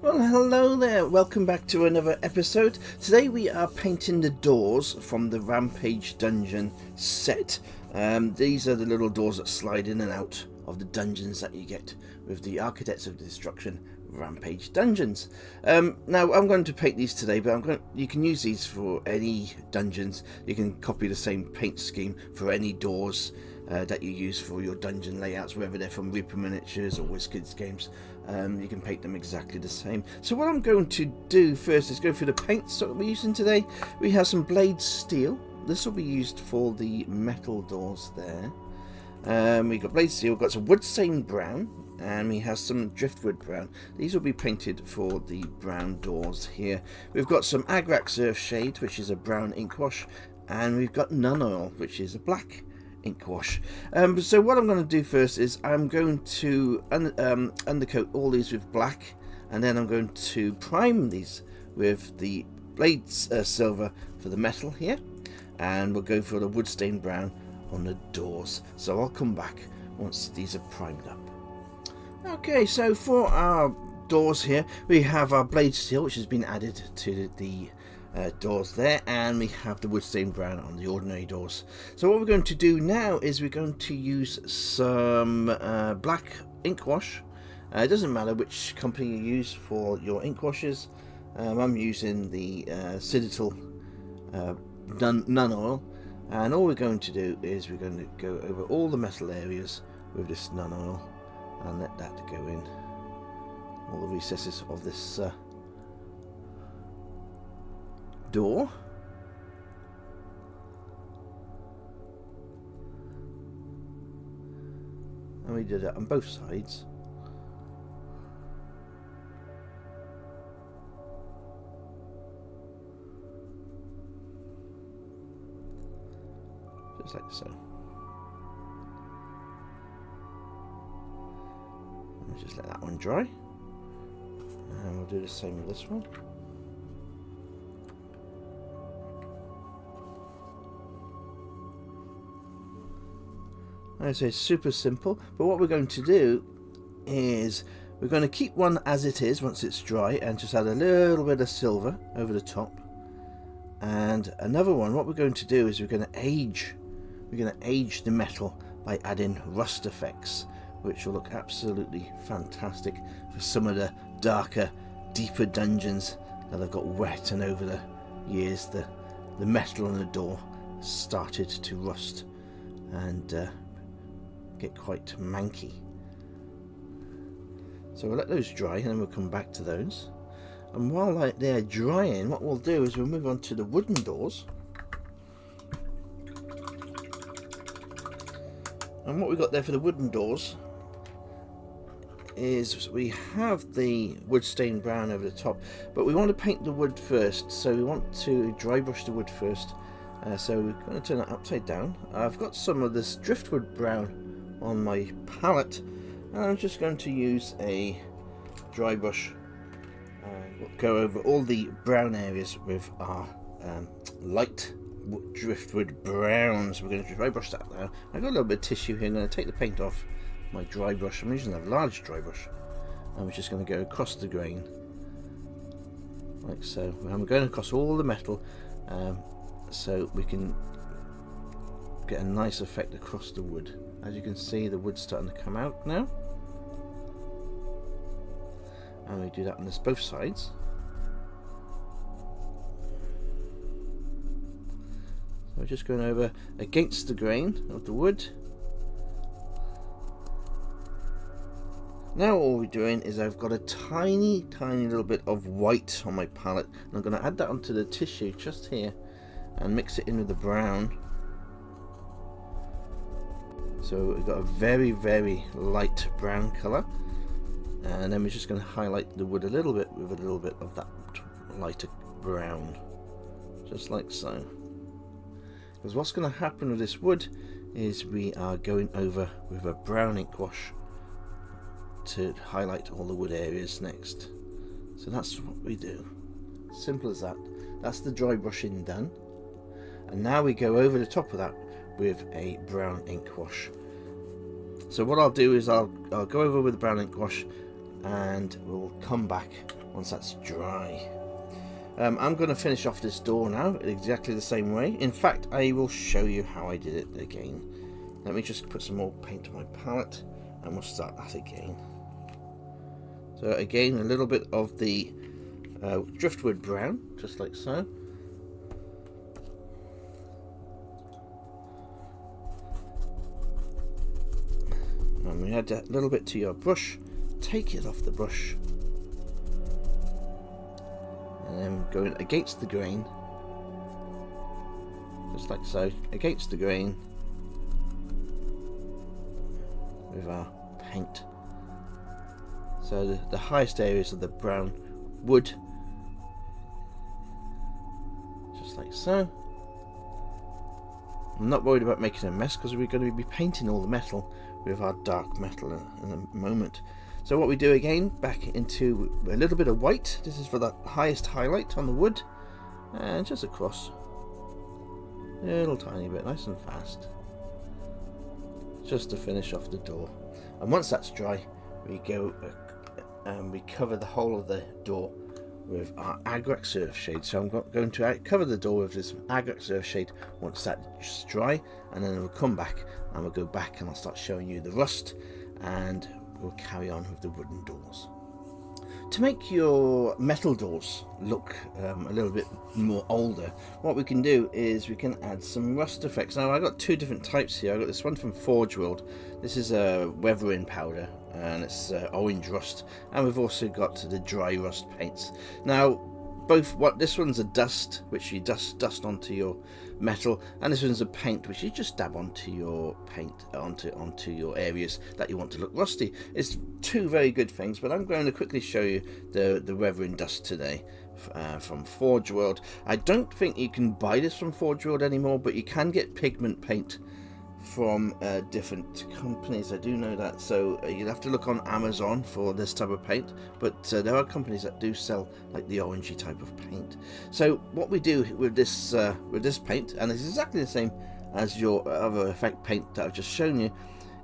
Well, hello there. Welcome back to another episode. Today we are painting the doors from the Rampage dungeon set. These are the little doors that slide in and out of the dungeons that you get with the Architects of Destruction Rampage dungeons. Now I'm going to paint these today, but you can use these for any dungeons. You can copy the same paint scheme for any doors that you use for your dungeon layouts, whether they're from Reaper Miniatures or WizKids games. You can paint them exactly the same. So what I'm going to do first is go through the paints that we're using today. We have some blade steel. This will be used for the metal doors there. We've got blade steel, we've got some wood stained brown, and we have some driftwood brown. These will be painted for the brown doors here. We've got some Agrax Earthshade, which is a brown ink wash, and we've got Nun Oil, which is a black ink wash. So what I'm going to do first is I'm going to undercoat all these with black, and then I'm going to prime these with the blades silver for the metal here, and we'll go for the wood stained brown on the doors. So I'll come back once these are primed up. Okay, so for our doors here we have our blade steel, which has been added to the doors there, and we have the wood stained brown on the ordinary doors. So what we're going to do now is we're going to use some black ink wash. It doesn't matter which company you use for your ink washes. I'm using the Citadel Nun Oil, and all we're going to do is we're going to go over all the metal areas with this Nun Oil and let that go in all the recesses of this door. And we did that on both sides. Just like so. Let's just let that one dry. And we'll do the same with this one. I say super simple, but what we're going to do is we're going to keep one as it is once it's dry and just add a little bit of silver over the top. And another one, what we're going to do is we're going to age the metal by adding rust effects, which will look absolutely fantastic for some of the darker, deeper dungeons that have got wet, and over the years the metal on the door started to rust and get quite manky. So we'll let those dry and then we'll come back to those. And while they're drying, what we'll do is we'll move on to the wooden doors. And what we've got there for the wooden doors is we have the wood stained brown over the top, but we want to paint the wood first, so we want to dry brush the wood first. So we're going to turn it upside down. I've got some of this driftwood brown on my palette, and I'm just going to use a dry brush and we'll go over all the brown areas with our light driftwood browns. We're going to dry brush that now. I've got a little bit of tissue here. I'm going to take the paint off my dry brush. I'm using a large dry brush, and we're just going to go across the grain like so, and we're going across all the metal so we can get a nice effect across the wood. As you can see, the wood's starting to come out now, and we do that on this both sides. So we're just going over against the grain of the wood. Now all we're doing is I've got a tiny little bit of white on my palette, and I'm going to add that onto the tissue just here and mix it in with the brown. So we've got a very light brown colour, and then we're just going to highlight the wood a little bit with a little bit of that lighter brown, just like so. Because what's going to happen with this wood is we are going over with a brown ink wash to highlight all the wood areas next. So that's what we do. Simple as that. That's the dry brushing done, and now we go over the top of that with a brown ink wash. So what I'll do is I'll go over with the brown ink wash, and we'll come back once that's dry. I'm going to finish off this door now exactly the same way. In fact, I will show you how I did it again. Let me just put some more paint on my palette and we'll start that again. So again, a little bit of the driftwood brown, just like so. And we add a little bit to your brush, take it off the brush, and then going against the grain, just like so, against the grain with our paint. So the highest areas of the brown wood, just like so. I'm not worried about making a mess because we're going to be painting all the metal with our dark metal in a moment. So what we do again, back into a little bit of white. This is for the highest highlight on the wood, and just across a little tiny bit, nice and fast, just to finish off the door. And once that's dry, we go and we cover the whole of the door with our Agrax Earth shade. So I'm going to cover the door with this Agrax Earth shade once that's dry, and then we'll come back and we'll go back and I'll start showing you the rust, and we'll carry on with the wooden doors. To make your metal doors look a little bit more older, what we can do is we can add some rust effects. Now I've got two different types here. I've got this one from Forge World. This is a weathering powder and it's orange rust, and we've also got the dry rust paints. Now this one's a dust which you dust onto your metal, and this one's a paint which you just dab onto your paint, onto your areas that you want to look rusty. It's two very good things, but I'm going to quickly show you the weathering dust today from Forge World. I don't think you can buy this from Forge World anymore, but you can get pigment paint from different companies. I do know that, so you'll have to look on Amazon for this type of paint, but there are companies that do sell like the orangey type of paint. So what we do with this paint, and it's exactly the same as your other effect paint that I've just shown you,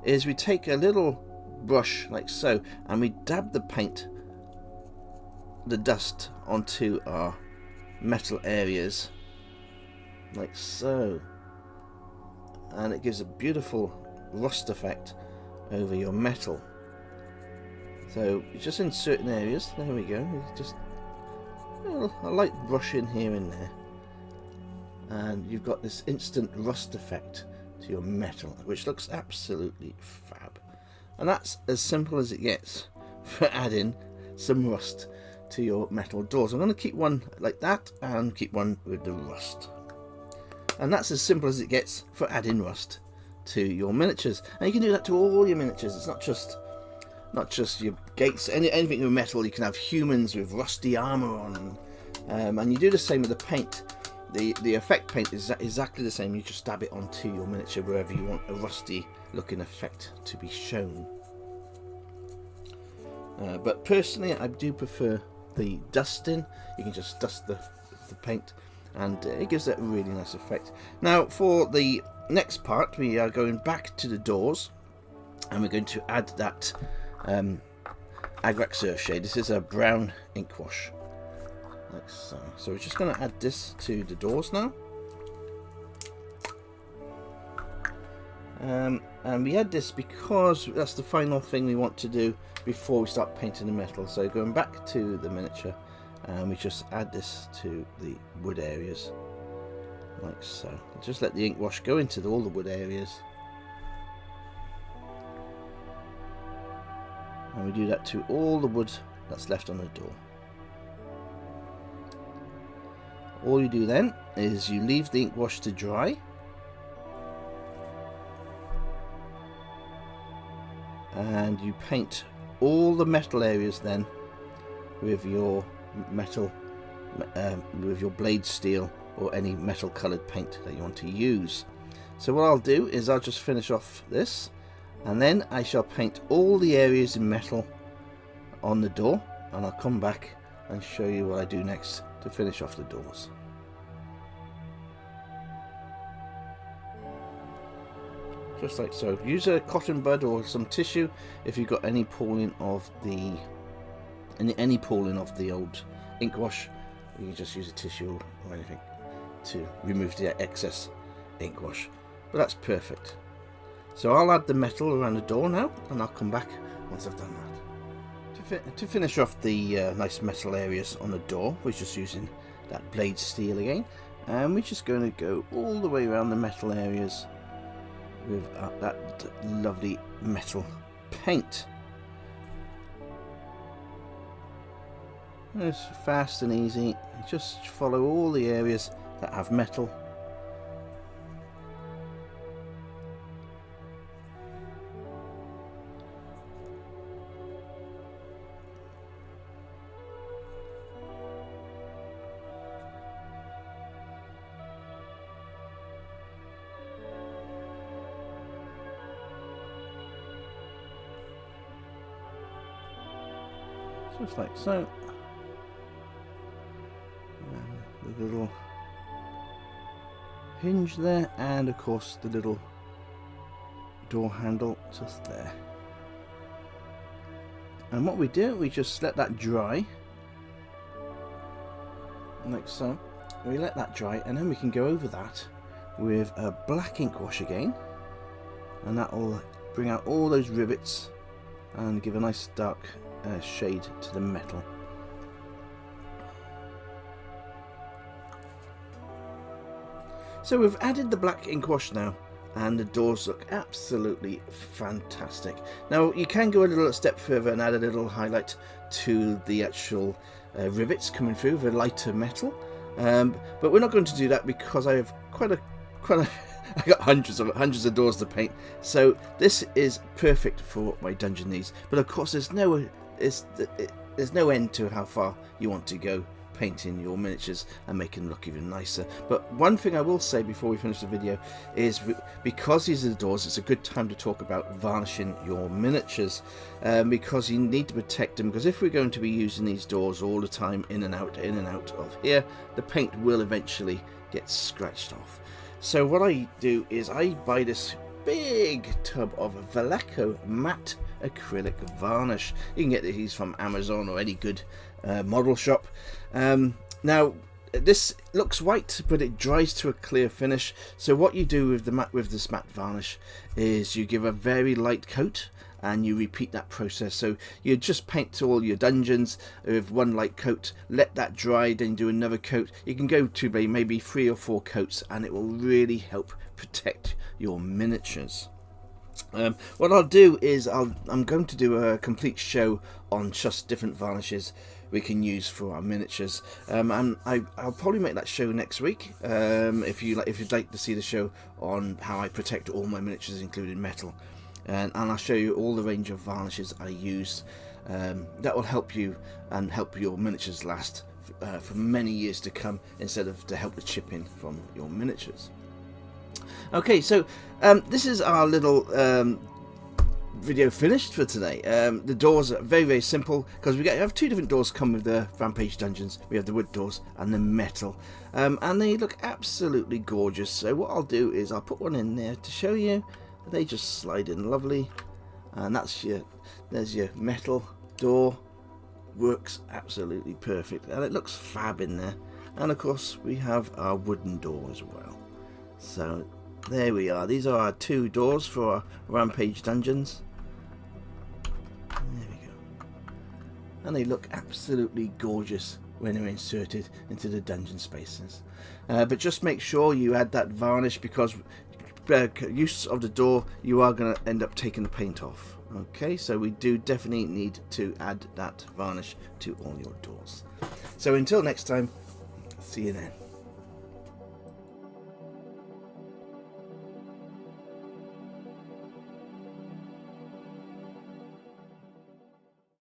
is we take a little brush like so and we dab the dust onto our metal areas like so, and it gives a beautiful rust effect over your metal. So just in certain areas, there we go, just a light brush in here and there, and you've got this instant rust effect to your metal, which looks absolutely fab. And that's as simple as it gets for adding some rust to your metal doors. I'm going to keep one like that and keep one with the rust. And that's as simple as it gets for adding rust to your miniatures. And you can do that to all your miniatures. It's not just your gates, anything with metal. You can have humans with rusty armor on, and you do the same with the paint. The effect paint is exactly the same. You just dab it onto your miniature wherever you want a rusty looking effect to be shown. But personally, I do prefer the dusting. You can just dust the paint, and it gives that a really nice effect. Now for the next part, we are going back to the doors, and we're going to add that Agrax Earth shade. This is a brown ink wash, like so. So we're just going to add this to the doors now. And we add this because that's the final thing we want to do before we start painting the metal. So going back to the miniature, and we just add this to the wood areas like so. Just let the ink wash go into all the wood areas, and we do that to all the wood that's left on the door. All you do then is you leave the ink wash to dry, and you paint all the metal areas then with your metal, with your blade steel or any metal coloured paint that you want to use. So what I'll do is I'll just finish off this, and then I shall paint all the areas in metal on the door, and I'll come back and show you what I do next to finish off the doors. Just like so. Use a cotton bud or some tissue if you've got any pooling of the any pooling of the old ink wash, you can just use a tissue or anything to remove the excess ink wash. But that's perfect. So I'll add the metal around the door now, and I'll come back once I've done that. To finish off the nice metal areas on the door, we're just using that blade steel again, and we're just going to go all the way around the metal areas with that lovely metal paint. It's fast and easy. Just follow all the areas that have metal. Just like so. And the little hinge there, and of course the little door handle just there. And what we do, we just let that dry, like so. We let that dry, and then we can go over that with a black ink wash again, and that will bring out all those rivets and give a nice dark shade to the metal. So we've added the black ink wash now, and the doors look absolutely fantastic. Now you can go a little step further and add a little highlight to the actual rivets coming through with a lighter metal, but we're not going to do that because I have quite a I got hundreds of doors to paint, so this is perfect for what my dungeon needs. But of course there's no end to how far you want to go painting your miniatures and making them look even nicer. But one thing I will say before we finish the video is, because these are the doors, it's a good time to talk about varnishing your miniatures, because you need to protect them, because if we're going to be using these doors all the time in and out of here, the paint will eventually get scratched off. So what I do is I buy this big tub of Vallejo matte acrylic varnish. You can get these from Amazon or any good model shop. Now this looks white, but it dries to a clear finish. So what you do with this matte varnish is you give a very light coat, and you repeat that process. So you just paint all your dungeons with one light coat, let that dry, then do another coat. You can go to maybe 3 or 4 coats, and it will really help protect your miniatures. What I'll do is I'm going to do a complete show on just different varnishes we can use for our miniatures, and I'll probably make that show next week. If you'd like to see the show on how I protect all my miniatures, including metal, and I'll show you all the range of varnishes I use. That will help you and help your miniatures last for many years to come, instead of to help the chipping from your miniatures. Okay, so this is our little video finished for today. The doors are very, very simple, because we have 2 different doors come with the Rampage dungeons. We have the wood doors and the metal, and they look absolutely gorgeous. So what I'll do is I'll put one in there to show you. They just slide in lovely, and there's your metal door. Works absolutely perfect, and it looks fab in there. And of course we have our wooden door as well. So there we are. These are our 2 doors for our Rampage dungeons. There we go. And they look absolutely gorgeous when they're inserted into the dungeon spaces. But just make sure you add that varnish, because use of the door, you are going to end up taking the paint off. Okay, so we do definitely need to add that varnish to all your doors. So until next time, see you then.